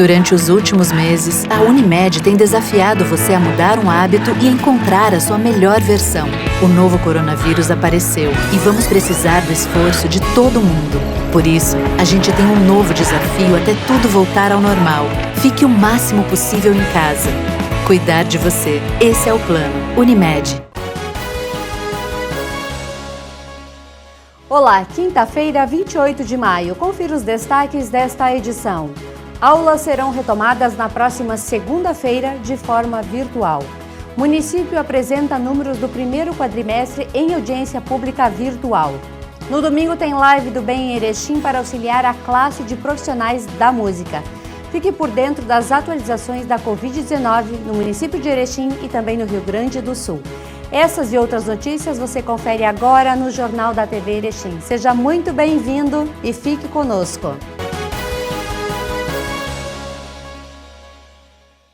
Durante os últimos meses, a Unimed tem desafiado você a mudar um hábito e encontrar a sua melhor versão. O novo coronavírus apareceu e vamos precisar do esforço de todo mundo. Por isso, a gente tem um novo desafio até tudo voltar ao normal. Fique o máximo possível em casa. Cuidar de você. Esse é o plano. Unimed. Olá, quinta-feira, 28 de maio. Confira os destaques desta edição. Aulas serão retomadas na próxima segunda-feira de forma virtual. Município apresenta números do primeiro quadrimestre em audiência pública virtual. No domingo tem live do Bem em Erechim para auxiliar a classe de profissionais da música. Fique por dentro das atualizações da Covid-19 no município de Erechim e também no Rio Grande do Sul. Essas e outras notícias você confere agora no Jornal da TV Erechim. Seja muito bem-vindo e fique conosco.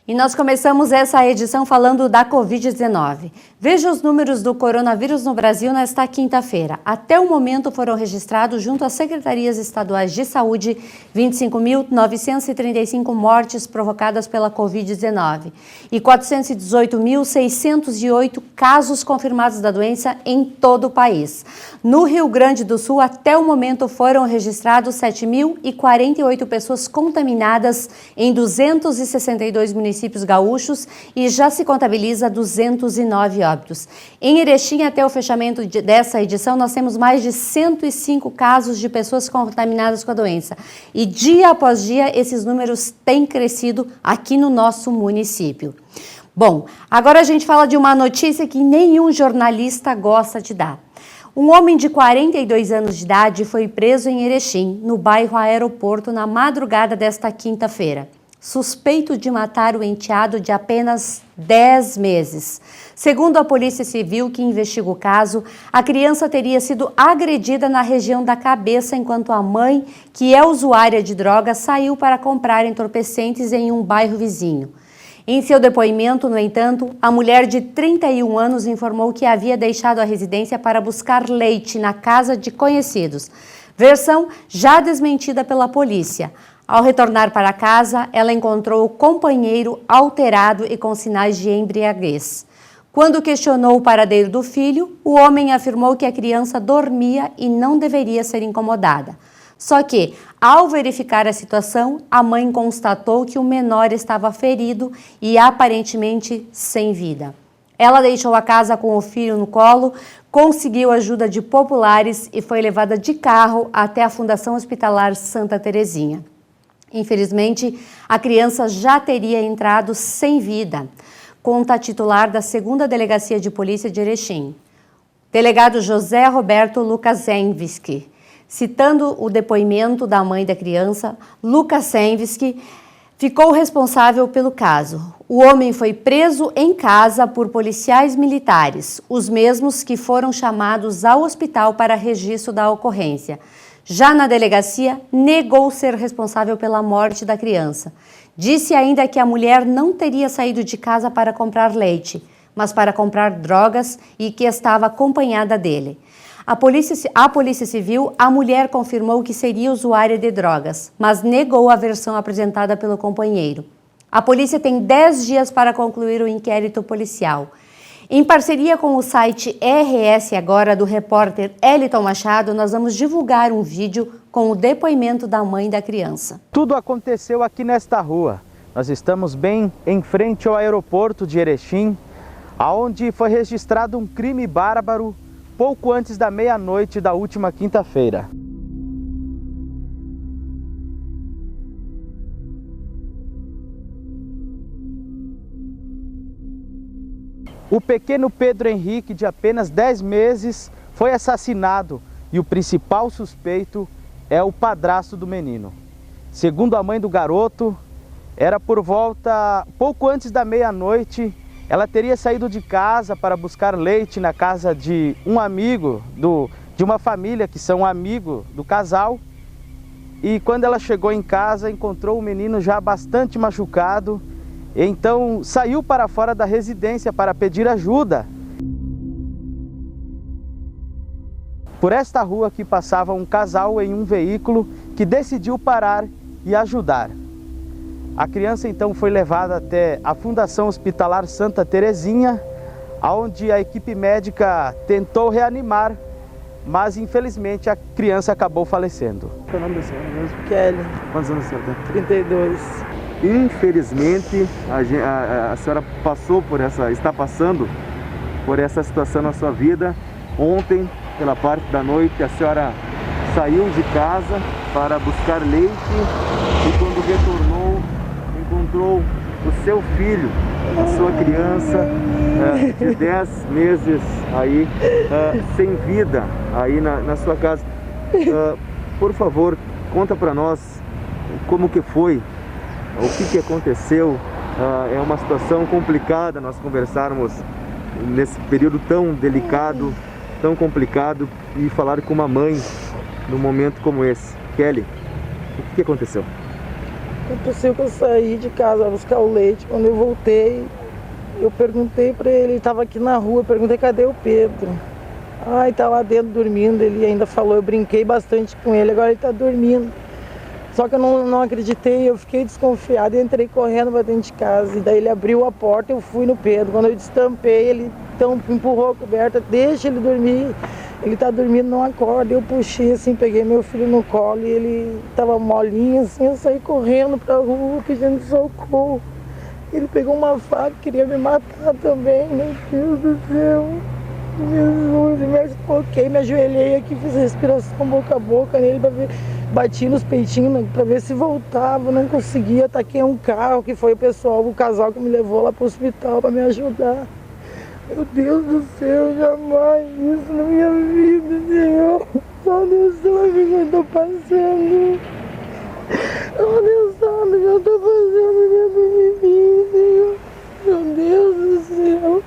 E nós começamos essa edição falando da Covid-19. Veja os números do coronavírus no Brasil nesta quinta-feira. Até o momento foram registrados, junto às secretarias estaduais de saúde, 25.935 mortes provocadas pela Covid-19 e 418.608 casos confirmados da doença em todo o país. No Rio Grande do Sul, até o momento foram registrados 7.048 pessoas contaminadas em 262 municípios gaúchos e já se contabiliza 209 óbitos. Em Erechim, até o fechamento dessa edição, nós temos mais de 105 casos de pessoas contaminadas com a doença. E dia após dia, esses números têm crescido aqui no nosso município. Bom, agora a gente fala de uma notícia que nenhum jornalista gosta de dar. Um homem de 42 anos de idade foi preso em Erechim, no bairro Aeroporto, na madrugada desta quinta-feira, suspeito de matar o enteado de apenas 10 meses. Segundo a Polícia Civil, que investiga o caso, a criança teria sido agredida na região da cabeça enquanto a mãe, que é usuária de drogas, saiu para comprar entorpecentes em um bairro vizinho. Em seu depoimento, no entanto, a mulher de 31 anos informou que havia deixado a residência para buscar leite na casa de conhecidos. Versão já desmentida pela polícia. Ao retornar para casa, ela encontrou o companheiro alterado e com sinais de embriaguez. Quando questionou o paradeiro do filho, o homem afirmou que a criança dormia e não deveria ser incomodada. Só que, ao verificar a situação, a mãe constatou que o menor estava ferido e aparentemente sem vida. Ela deixou a casa com o filho no colo, conseguiu ajuda de populares e foi levada de carro até a Fundação Hospitalar Santa Terezinha. Infelizmente, a criança já teria entrado sem vida, conta a titular da 2ª Delegacia de Polícia de Erechim, delegado José Roberto Lukaszewski. Citando o depoimento da mãe da criança, Lukaszewski ficou responsável pelo caso. O homem foi preso em casa por policiais militares, os mesmos que foram chamados ao hospital para registro da ocorrência. Já na delegacia, negou ser responsável pela morte da criança. Disse ainda que a mulher não teria saído de casa para comprar leite, mas para comprar drogas e que estava acompanhada dele. A Polícia Civil, a mulher confirmou que seria usuária de drogas, mas negou a versão apresentada pelo companheiro. A polícia tem 10 dias para concluir o inquérito policial. Em parceria com o site RS Agora, do repórter Eliton Machado, nós vamos divulgar um vídeo com o depoimento da mãe da criança. Tudo aconteceu aqui nesta rua. Nós estamos bem em frente ao aeroporto de Erechim, onde foi registrado um crime bárbaro pouco antes da meia-noite da última quinta-feira. O pequeno Pedro Henrique, de apenas 10 meses, foi assassinado e o principal suspeito é o padrasto do menino. Segundo a mãe do garoto, era por volta, pouco antes da meia-noite, ela teria saído de casa para buscar leite na casa de um amigo, de uma família que são amigos do casal. E quando ela chegou em casa, encontrou o menino já bastante machucado. Então saiu para fora da residência para pedir ajuda. Por esta rua que passava um casal em um veículo que decidiu parar e ajudar. A criança então foi levada até a Fundação Hospitalar Santa Terezinha, onde a equipe médica tentou reanimar, mas infelizmente a criança acabou falecendo. Qual é o nome da senhora mesmo? Kelly. Quantos anos a senhora tem? 32. Infelizmente, a senhora está passando por essa situação na sua vida. Ontem, pela parte da noite, a senhora saiu de casa para buscar leite e quando retornou, encontrou o seu filho, a sua criança de 10 meses aí, sem vida aí na sua casa. Por favor, conta para nós como que foi, o que aconteceu. É uma situação complicada nós conversarmos nesse período tão delicado, tão complicado, e falar com uma mãe num momento como esse. Kelly, o que aconteceu? Aconteceu que eu saí de casa para buscar o leite. Quando eu voltei, eu perguntei para ele estava aqui na rua, eu perguntei cadê o Pedro. Ai, tá lá dentro dormindo, ele ainda falou, eu brinquei bastante com ele, agora ele tá dormindo. Só que eu não acreditei, eu fiquei desconfiada e entrei correndo para dentro de casa. E daí ele abriu a porta, eu fui no Pedro. Quando eu destampei, ele então empurrou a coberta, deixa ele dormir. Ele tá dormindo, não acorda. Eu puxei assim, peguei meu filho no colo e ele tava molinho assim, eu saí correndo pra rua pedindo socorro. Ele pegou uma faca, queria me matar também, meu Deus do céu. Jesus, me ajoelhei aqui, fiz respiração boca a boca nele pra ver, bati nos peitinhos pra ver se voltava, não conseguia, taquei um carro, que foi o casal que me levou lá pro hospital pra me ajudar. Meu Deus do céu, jamais isso na minha vida, Senhor. Só Deus sabe o que eu tô passando. Só Deus sabe o que eu tô fazendo dentro de mim, Senhor. Meu Deus do céu.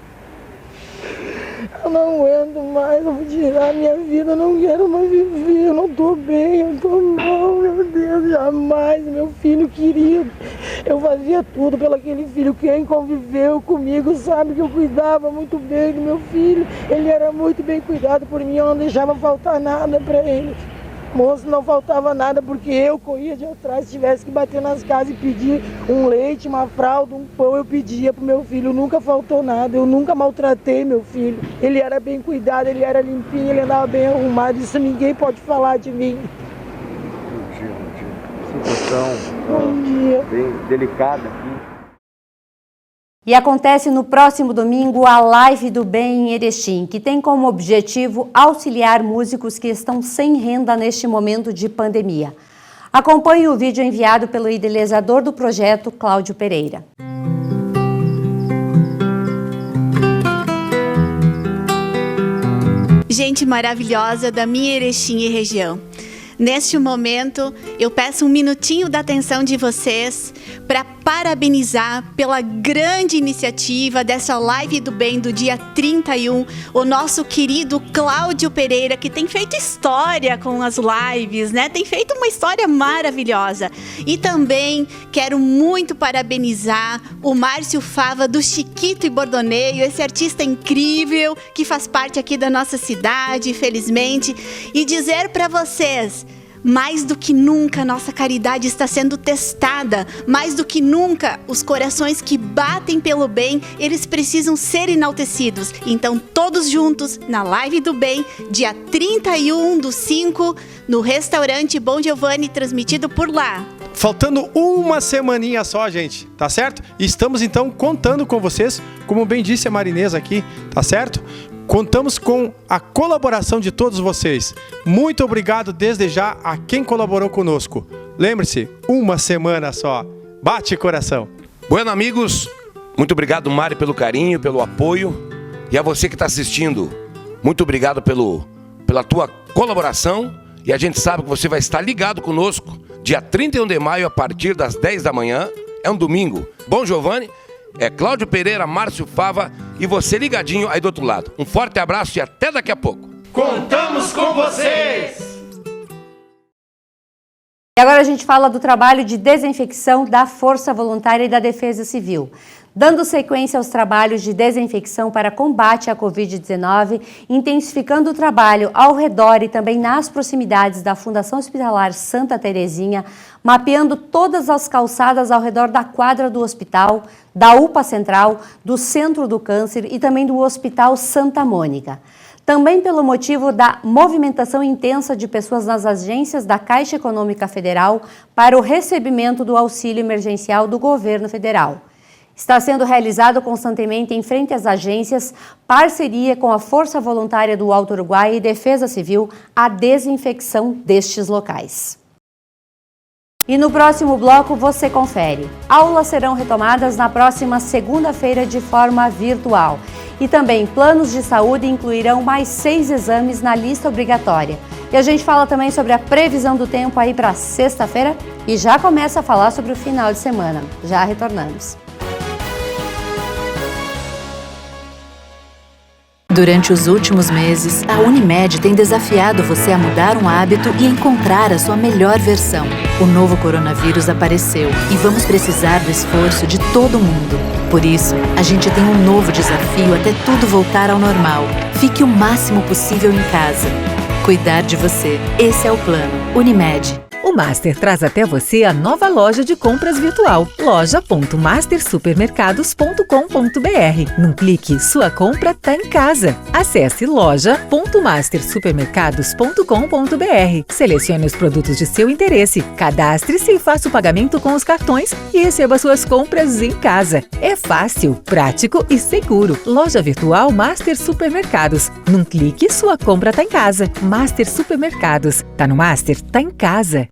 Eu não aguento mais, eu vou tirar a minha vida, eu não quero mais viver, eu não tô bem, eu tô mal, meu Deus, jamais, meu filho querido. Eu fazia tudo pelo aquele filho, quem conviveu comigo sabe que eu cuidava muito bem do meu filho. Ele era muito bem cuidado por mim, eu não deixava faltar nada pra ele. Moço, não faltava nada porque eu corria de atrás, se tivesse que bater nas casas e pedir um leite, uma fralda, um pão, eu pedia pro meu filho, nunca faltou nada, eu nunca maltratei meu filho. Ele era bem cuidado, ele era limpinho, ele andava bem arrumado, isso ninguém pode falar de mim. Situação bem delicada aqui. E acontece no próximo domingo a Live do Bem em Erechim, que tem como objetivo auxiliar músicos que estão sem renda neste momento de pandemia. Acompanhe o vídeo enviado pelo idealizador do projeto, Cláudio Pereira. Gente maravilhosa da minha Erechim e região. Neste momento, eu peço um minutinho da atenção de vocês para parabenizar pela grande iniciativa dessa Live do Bem do dia 31, o nosso querido Cláudio Pereira, que tem feito história com as lives, né? Tem feito uma história maravilhosa. E também quero muito parabenizar o Márcio Fava do Chiquito e Bordoneio, esse artista incrível que faz parte aqui da nossa cidade, felizmente, e dizer para vocês: mais do que nunca, nossa caridade está sendo testada. Mais do que nunca, os corações que batem pelo bem, eles precisam ser enaltecidos. Então, todos juntos, na Live do Bem, dia 31/5, no restaurante Bom Giovanni, transmitido por lá. Faltando uma semaninha só, gente, tá certo? E estamos, então, contando com vocês, como bem disse a Marinês aqui, tá certo? Contamos com a colaboração de todos vocês. Muito obrigado desde já a quem colaborou conosco. Lembre-se, uma semana só. Bate coração. Bueno, amigos, muito obrigado, Mari, pelo carinho, pelo apoio. E a você que está assistindo, muito obrigado pela tua colaboração. E a gente sabe que você vai estar ligado conosco dia 31 de maio, a partir das 10 da manhã. É um domingo. Bom Giovanni, é Cláudio Pereira, Márcio Fava e você ligadinho aí do outro lado. Um forte abraço e até daqui a pouco. Contamos com vocês! E agora a gente fala do trabalho de desinfecção da Força Voluntária e da Defesa Civil. Dando sequência aos trabalhos de desinfecção para combate à Covid-19, intensificando o trabalho ao redor e também nas proximidades da Fundação Hospitalar Santa Terezinha, mapeando todas as calçadas ao redor da quadra do hospital, da UPA Central, do Centro do Câncer e também do Hospital Santa Mônica. Também pelo motivo da movimentação intensa de pessoas nas agências da Caixa Econômica Federal para o recebimento do auxílio emergencial do governo federal. Está sendo realizado constantemente em frente às agências, parceria com a Força Voluntária do Alto Uruguai e Defesa Civil, a desinfecção destes locais. E no próximo bloco você confere. Aulas serão retomadas na próxima segunda-feira de forma virtual. E também planos de saúde incluirão mais 6 exames na lista obrigatória. E a gente fala também sobre a previsão do tempo aí para sexta-feira e já começa a falar sobre o final de semana. Já retornamos. Durante os últimos meses, a Unimed tem desafiado você a mudar um hábito e encontrar a sua melhor versão. O novo coronavírus apareceu e vamos precisar do esforço de todo mundo. Por isso, a gente tem um novo desafio até tudo voltar ao normal. Fique o máximo possível em casa. Cuidar de você. Esse é o plano. Unimed. O Master traz até você a nova loja de compras virtual, loja.mastersupermercados.com.br. Num clique, sua compra está em casa. Acesse loja.mastersupermercados.com.br. Selecione os produtos de seu interesse, cadastre-se e faça o pagamento com os cartões e receba suas compras em casa. É fácil, prático e seguro. Loja virtual Master Supermercados. Num clique, sua compra está em casa. Master Supermercados. Tá no Master? Tá em casa.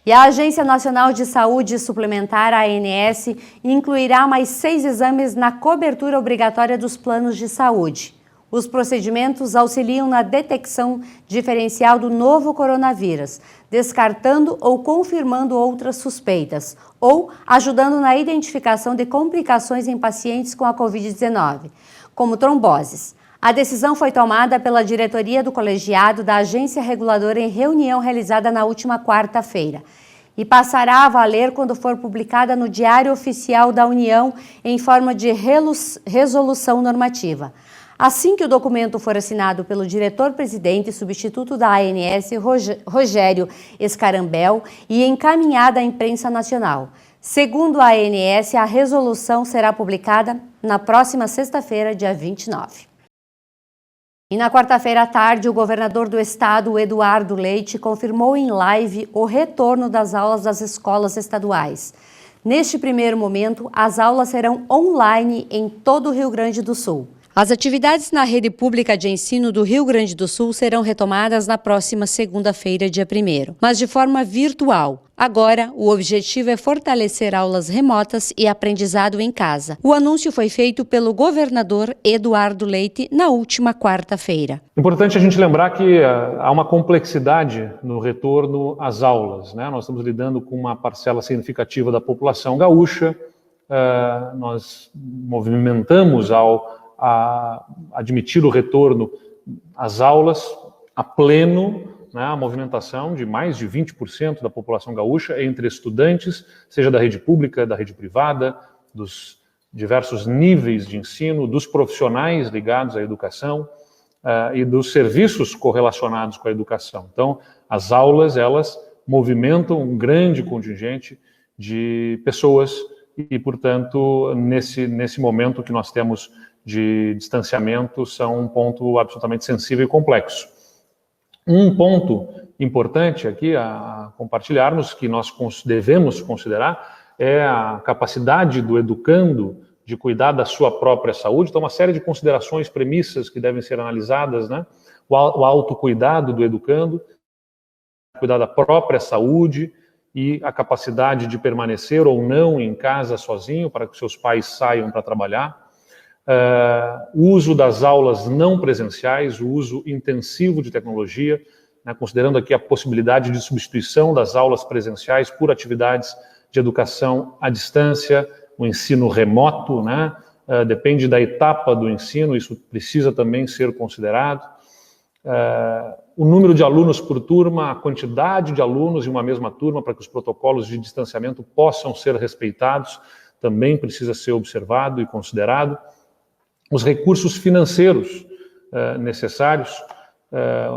E a Agência Nacional de Saúde Suplementar, a ANS, incluirá mais 6 exames na cobertura obrigatória dos planos de saúde. Os procedimentos auxiliam na detecção diferencial do novo coronavírus, descartando ou confirmando outras suspeitas, ou ajudando na identificação de complicações em pacientes com a Covid-19, como tromboses. A decisão foi tomada pela diretoria do colegiado da agência reguladora em reunião realizada na última quarta-feira e passará a valer quando for publicada no Diário Oficial da União em forma de resolução normativa. Assim que o documento for assinado pelo diretor-presidente e substituto da ANS, Rogério Escarambel, e encaminhada à imprensa nacional. Segundo a ANS, a resolução será publicada na próxima sexta-feira, dia 29. E na quarta-feira à tarde, o governador do estado, Eduardo Leite, confirmou em live o retorno das aulas das escolas estaduais. Neste primeiro momento, as aulas serão online em todo o Rio Grande do Sul. As atividades na rede pública de ensino do Rio Grande do Sul serão retomadas na próxima segunda-feira, dia 1º, mas de forma virtual. Agora, o objetivo é fortalecer aulas remotas e aprendizado em casa. O anúncio foi feito pelo governador Eduardo Leite na última quarta-feira. Importante a gente lembrar que há uma complexidade no retorno às aulas, né? Nós estamos lidando com uma parcela significativa da população gaúcha. Nós movimentamos a admitir o retorno às aulas a pleno, né, a movimentação de mais de 20% da população gaúcha entre estudantes, seja da rede pública, da rede privada, dos diversos níveis de ensino, dos profissionais ligados à educação e dos serviços correlacionados com a educação. Então, as aulas, elas movimentam um grande contingente de pessoas e, portanto, nesse momento que nós temos de distanciamento, são um ponto absolutamente sensível e complexo. Um ponto importante aqui a compartilharmos, que nós devemos considerar, é a capacidade do educando de cuidar da sua própria saúde. Então, uma série de considerações, premissas que devem ser analisadas, né? O autocuidado do educando, cuidar da própria saúde e a capacidade de permanecer ou não em casa sozinho, para que seus pais saiam para trabalhar. O uso das aulas não presenciais, o uso intensivo de tecnologia, né, considerando aqui a possibilidade de substituição das aulas presenciais por atividades de educação à distância, o ensino remoto, né, depende da etapa do ensino, isso precisa também ser considerado. O número de alunos por turma, a quantidade de alunos em uma mesma turma para que os protocolos de distanciamento possam ser respeitados, também precisa ser observado e considerado. Os recursos financeiros necessários,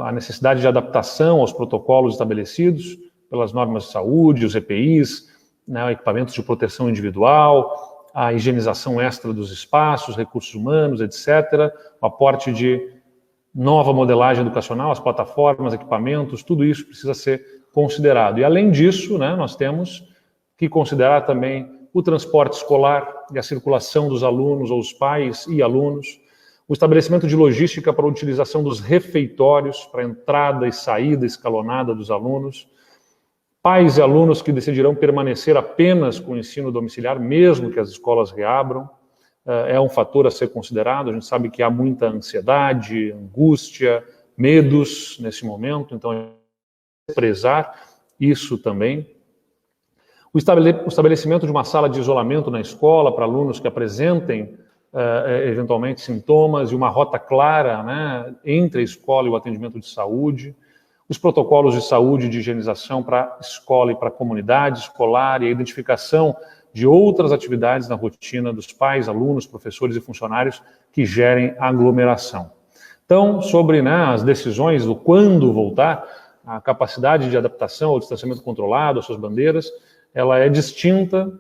a necessidade de adaptação aos protocolos estabelecidos pelas normas de saúde, os EPIs, né, equipamentos de proteção individual, a higienização extra dos espaços, recursos humanos, etc., o aporte de nova modelagem educacional, as plataformas, equipamentos, tudo isso precisa ser considerado. E, além disso, né, nós temos que considerar também o transporte escolar e a circulação dos alunos ou os pais e alunos, o estabelecimento de logística para a utilização dos refeitórios, para a entrada e saída escalonada dos alunos, pais e alunos que decidirão permanecer apenas com o ensino domiciliar, mesmo que as escolas reabram, é um fator a ser considerado. A gente sabe que há muita ansiedade, angústia, medos nesse momento, então é prezar isso também. O estabelecimento de uma sala de isolamento na escola para alunos que apresentem eventualmente sintomas e uma rota clara, né, entre a escola e o atendimento de saúde. Os protocolos de saúde e de higienização para a escola e para a comunidade escolar e a identificação de outras atividades na rotina dos pais, alunos, professores e funcionários que gerem aglomeração. Então, sobre, né, as decisões do quando voltar, a capacidade de adaptação ao distanciamento controlado, às suas bandeiras, ela é distinta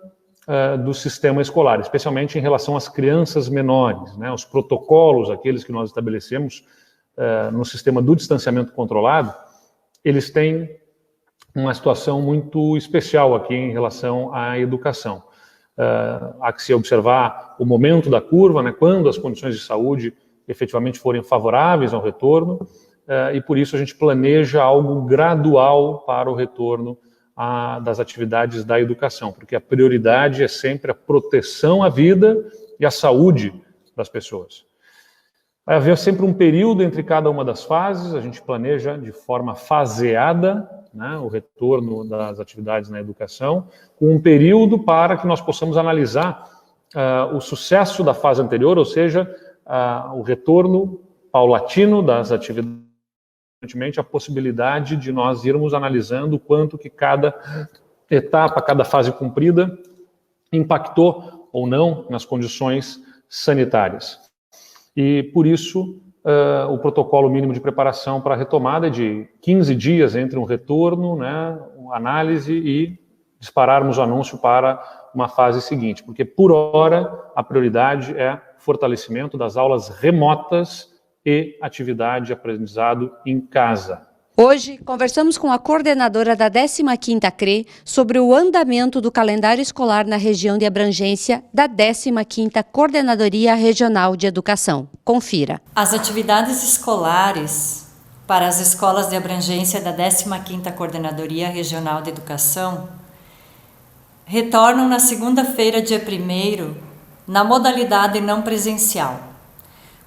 do sistema escolar, especialmente em relação às crianças menores, né? Os protocolos, aqueles que nós estabelecemos no sistema do distanciamento controlado, eles têm uma situação muito especial aqui em relação à educação. Há que se observar o momento da curva, né, quando as condições de saúde efetivamente forem favoráveis ao retorno, e por isso a gente planeja algo gradual para o retorno das atividades da educação, porque a prioridade é sempre a proteção à vida e à saúde das pessoas. Vai haver sempre um período entre cada uma das fases, a gente planeja de forma faseada, né, o retorno das atividades na educação, com um período para que nós possamos analisar o sucesso da fase anterior, ou seja, o retorno paulatino das atividades, a possibilidade de nós irmos analisando o quanto que cada etapa, cada fase cumprida impactou ou não nas condições sanitárias. E, por isso, o protocolo mínimo de preparação para a retomada é de 15 dias entre um retorno, né, uma análise e dispararmos o anúncio para uma fase seguinte, porque, por hora, a prioridade é fortalecimento das aulas remotas e atividade de aprendizado em casa. Hoje, conversamos com a coordenadora da 15ª CRE sobre o andamento do calendário escolar na região de abrangência da 15ª Coordenadoria Regional de Educação. Confira. As atividades escolares para as escolas de abrangência da 15ª Coordenadoria Regional de Educação retornam na segunda-feira, dia 1º, na modalidade não presencial.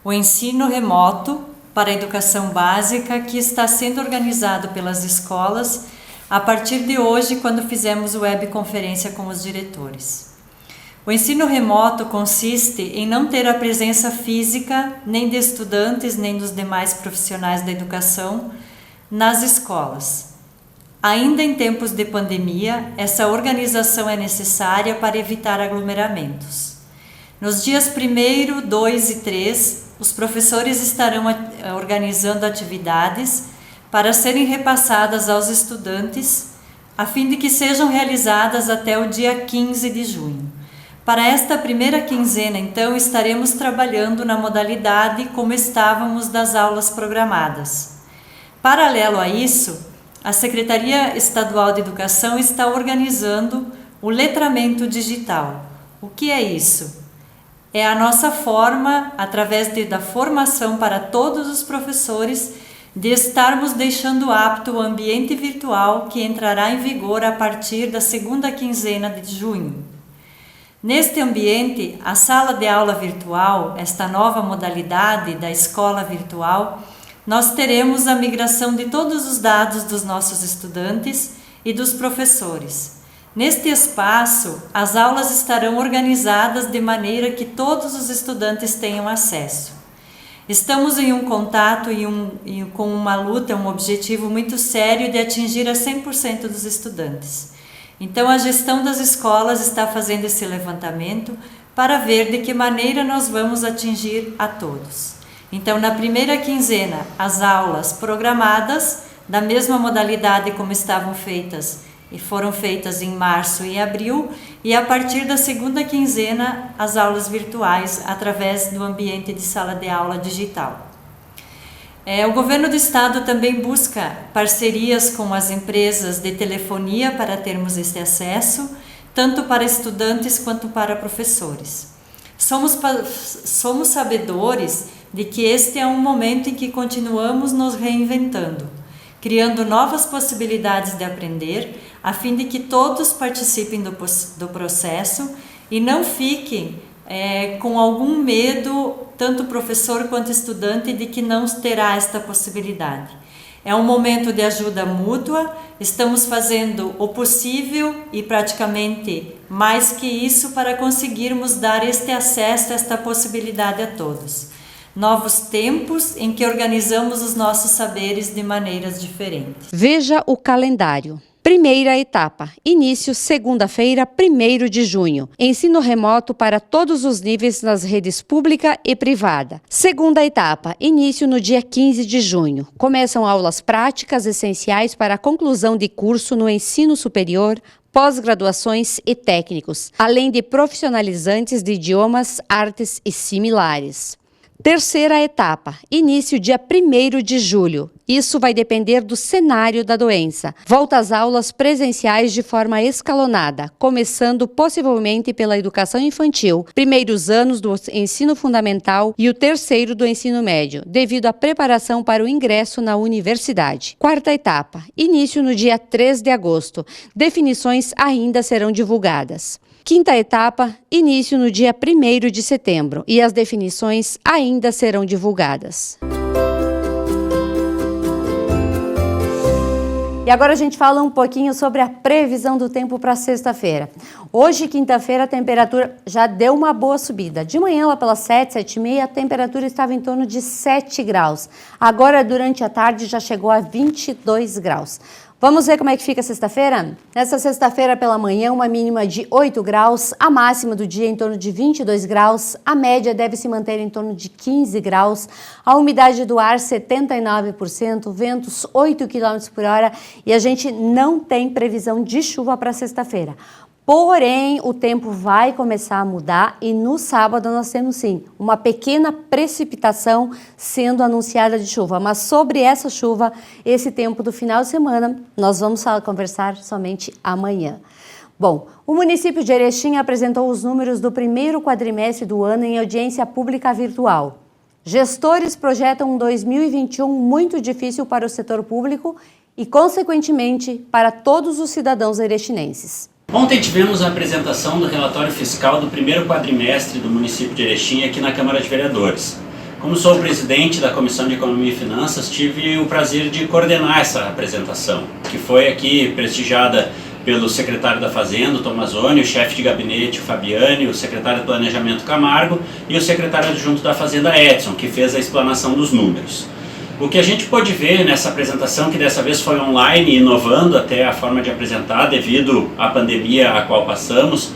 O ensino remoto para a educação básica que está sendo organizado pelas escolas a partir de hoje, quando fizemos webconferência com os diretores. O ensino remoto consiste em não ter a presença física nem de estudantes nem dos demais profissionais da educação nas escolas. Ainda em tempos de pandemia, essa organização é necessária para evitar aglomeramentos. Nos dias 1º, 2 e 3, os professores estarão organizando atividades para serem repassadas aos estudantes, a fim de que sejam realizadas até o dia 15 de junho. Para esta primeira quinzena, então, estaremos trabalhando na modalidade como estávamos das aulas programadas. Paralelo a isso, a Secretaria Estadual de Educação está organizando o letramento digital. O que é isso? É a nossa forma, através da formação para todos os professores, de estarmos deixando apto o ambiente virtual que entrará em vigor a partir da segunda quinzena de junho. Neste ambiente, a sala de aula virtual, esta nova modalidade da escola virtual, nós teremos a migração de todos os dados dos nossos estudantes e dos professores. Neste espaço, as aulas estarão organizadas de maneira que todos os estudantes tenham acesso. Estamos em um contato e com uma luta, um objetivo muito sério de atingir a 100% dos estudantes. Então, a gestão das escolas está fazendo esse levantamento para ver de que maneira nós vamos atingir a todos. Então, na primeira quinzena, as aulas programadas, da mesma modalidade como estavam feitas e foram feitas em março e abril, e a partir da segunda quinzena, as aulas virtuais através do ambiente de sala de aula digital. O governo do estado também busca parcerias com as empresas de telefonia para termos esse acesso, tanto para estudantes quanto para professores. Somos sabedores de que este é um momento em que continuamos nos reinventando, criando novas possibilidades de aprender, a fim de que todos participem do processo e não fiquem com algum medo, tanto professor quanto estudante, de que não terá esta possibilidade. É um momento de ajuda mútua, estamos fazendo o possível e praticamente mais que isso para conseguirmos dar este acesso, esta possibilidade a todos. Novos tempos em que organizamos os nossos saberes de maneiras diferentes. Veja o calendário. Primeira etapa, início segunda-feira, 1º de junho. Ensino remoto para todos os níveis nas redes pública e privada. Segunda etapa, início no dia 15 de junho. Começam aulas práticas essenciais para a conclusão de curso no ensino superior, pós-graduações e técnicos, além de profissionalizantes de idiomas, artes e similares. Terceira etapa, início dia 1º de julho. Isso vai depender do cenário da doença. Volta às aulas presenciais de forma escalonada, começando possivelmente pela educação infantil, primeiros anos do ensino fundamental e o terceiro do ensino médio, devido à preparação para o ingresso na universidade. Quarta etapa, início no dia 3 de agosto. Definições ainda serão divulgadas. Quinta etapa, início no dia 1º de setembro e as definições ainda serão divulgadas. E agora a gente fala um pouquinho sobre a previsão do tempo para sexta-feira. Hoje, quinta-feira, a temperatura já deu uma boa subida. De manhã, lá pelas 7, 7h30, a temperatura estava em torno de 7 graus. Agora, durante a tarde, já chegou a 22 graus. Vamos ver como é que fica sexta-feira? Nessa sexta-feira pela manhã, uma mínima de 8 graus, a máxima do dia em torno de 22 graus, a média deve se manter em torno de 15 graus, a umidade do ar 79%, ventos 8 km por hora e a gente não tem previsão de chuva para sexta-feira. Porém, o tempo vai começar a mudar e no sábado nós temos sim uma pequena precipitação sendo anunciada de chuva. Mas sobre essa chuva, esse tempo do final de semana, nós vamos conversar somente amanhã. Bom, o município de Erechim apresentou os números do primeiro quadrimestre do ano em audiência pública virtual. Gestores projetam um 2021 muito difícil para o setor público e, consequentemente, para todos os cidadãos erechinenses. Ontem tivemos a apresentação do relatório fiscal do primeiro quadrimestre do município de Erechim aqui na Câmara de Vereadores. Como sou o presidente da Comissão de Economia e Finanças, tive o prazer de coordenar essa apresentação, que foi aqui prestigiada pelo secretário da Fazenda, o Tomazoni, o chefe de gabinete, o Fabiani, o secretário de Planejamento, Camargo, e o secretário adjunto da Fazenda, Edson, que fez a explanação dos números. O que a gente pôde ver nessa apresentação, que dessa vez foi online, inovando até a forma de apresentar devido à pandemia a qual passamos,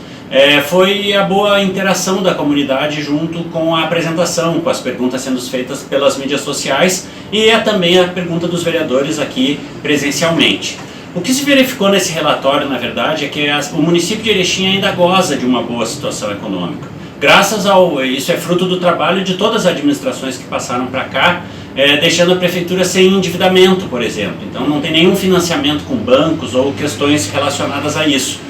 foi a boa interação da comunidade junto com a apresentação, com as perguntas sendo feitas pelas mídias sociais e também a pergunta dos vereadores aqui presencialmente. O que se verificou nesse relatório, na verdade, é que o município de Erechim ainda goza de uma boa situação econômica. Isso é fruto do trabalho de todas as administrações que passaram para cá, deixando a prefeitura sem endividamento, por exemplo. Então não tem nenhum financiamento com bancos ou questões relacionadas a isso.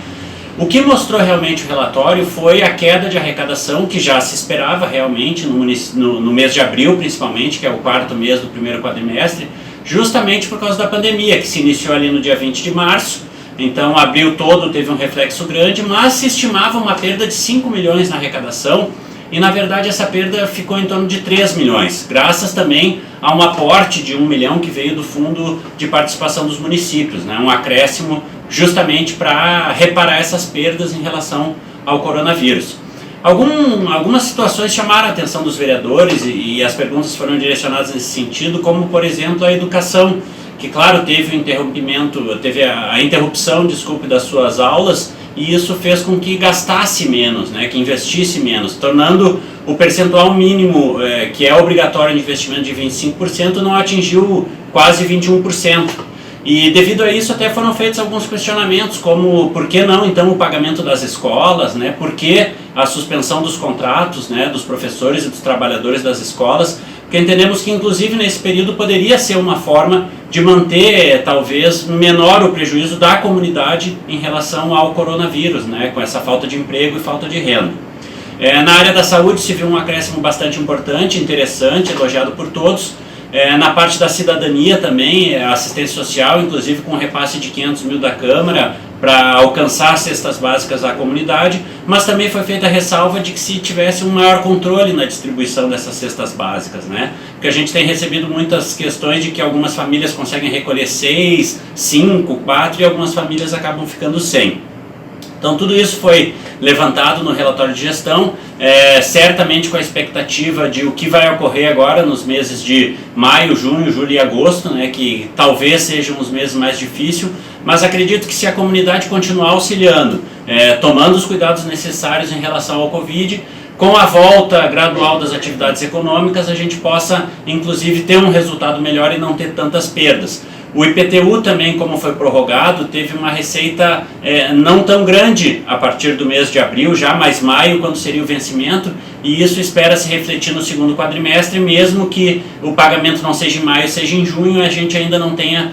O que mostrou realmente o relatório foi a queda de arrecadação, que já se esperava realmente no mês de abril, principalmente, que é o 4º mês do primeiro quadrimestre, justamente por causa da pandemia, que se iniciou ali no dia 20 de março. Então, abril todo teve um reflexo grande, mas se estimava uma perda de 5 milhões na arrecadação, e na verdade essa perda ficou em torno de 3 milhões, graças também a um aporte de 1 milhão que veio do Fundo de Participação dos Municípios, né? Um acréscimo justamente para reparar essas perdas em relação ao coronavírus. Algumas situações chamaram a atenção dos vereadores e as perguntas foram direcionadas nesse sentido, como por exemplo a educação, que claro teve a interrupção das suas aulas, e isso fez com que gastasse menos, né, que investisse menos, tornando o percentual mínimo que é obrigatório de investimento de 25% não atingiu quase 21%. E devido a isso até foram feitos alguns questionamentos, como por que não então o pagamento das escolas, né? Por que a suspensão dos contratos, né, dos professores e dos trabalhadores das escolas, porque entendemos que inclusive nesse período poderia ser uma forma de manter talvez menor o prejuízo da comunidade em relação ao coronavírus, né, com essa falta de emprego e falta de renda. Na área da saúde se viu um acréscimo bastante importante, interessante, elogiado por todos. Na parte da cidadania também, assistência social, inclusive com um repasse de 500 mil da Câmara para alcançar cestas básicas à comunidade, mas também foi feita a ressalva de que se tivesse um maior controle na distribuição dessas cestas básicas, né? Porque a gente tem recebido muitas questões de que algumas famílias conseguem recolher 6, 5, 4 e algumas famílias acabam ficando sem. Então tudo isso foi levantado no relatório de gestão, certamente com a expectativa de o que vai ocorrer agora nos meses de maio, junho, julho e agosto, né, que talvez sejam os meses mais difíceis, mas acredito que se a comunidade continuar auxiliando, tomando os cuidados necessários em relação ao Covid, com a volta gradual das atividades econômicas, a gente possa inclusive ter um resultado melhor e não ter tantas perdas. O IPTU também, como foi prorrogado, teve uma receita não tão grande a partir do mês de abril, já mais maio, quando seria o vencimento, e isso espera se refletir no segundo quadrimestre, mesmo que o pagamento não seja em maio, seja em junho, a gente ainda não tenha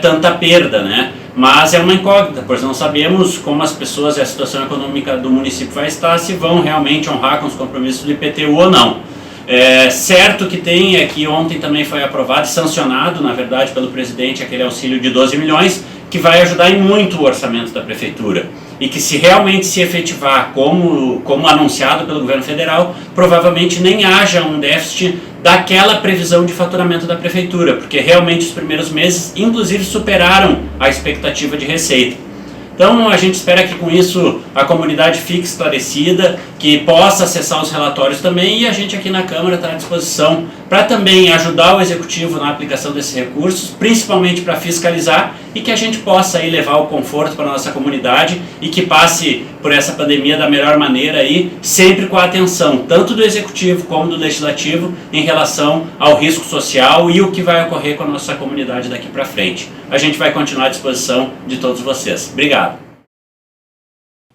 tanta perda, né? Mas é uma incógnita, pois não sabemos como as pessoas e a situação econômica do município vai estar, se vão realmente honrar com os compromissos do IPTU ou não. Certo que tem, que ontem também foi aprovado e sancionado, na verdade, pelo presidente, aquele auxílio de 12 milhões, que vai ajudar em muito o orçamento da prefeitura. E que se realmente se efetivar como anunciado pelo governo federal, provavelmente nem haja um déficit daquela previsão de faturamento da prefeitura, porque realmente os primeiros meses, inclusive, superaram a expectativa de receita. Então a gente espera que com isso a comunidade fique esclarecida, que possa acessar os relatórios também, e a gente aqui na Câmara está à disposição para também ajudar o Executivo na aplicação desses recursos, principalmente para fiscalizar, e que a gente possa aí levar o conforto para a nossa comunidade e que passe por essa pandemia da melhor maneira aí, sempre com a atenção tanto do Executivo como do Legislativo em relação ao risco social e o que vai ocorrer com a nossa comunidade daqui para frente. A gente vai continuar à disposição de todos vocês. Obrigado.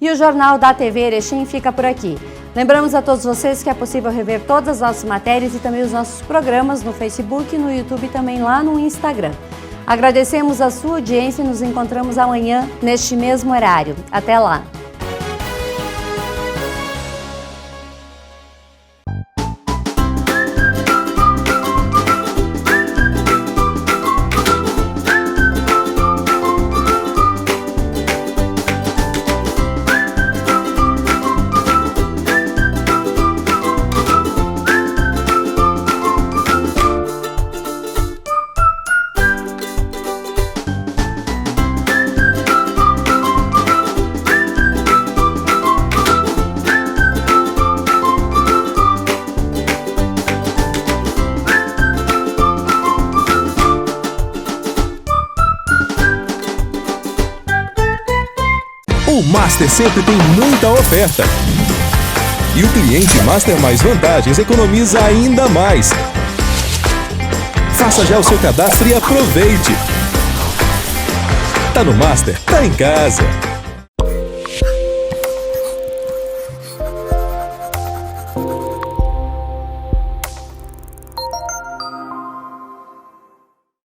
E o Jornal da TV Erechim fica por aqui. Lembramos a todos vocês que é possível rever todas as nossas matérias e também os nossos programas no Facebook, no YouTube e também lá no Instagram. Agradecemos a sua audiência e nos encontramos amanhã neste mesmo horário. Até lá! O Master sempre tem muita oferta. E o cliente Master Mais Vantagens economiza ainda mais. Faça já o seu cadastro e aproveite. Tá no Master, tá em casa.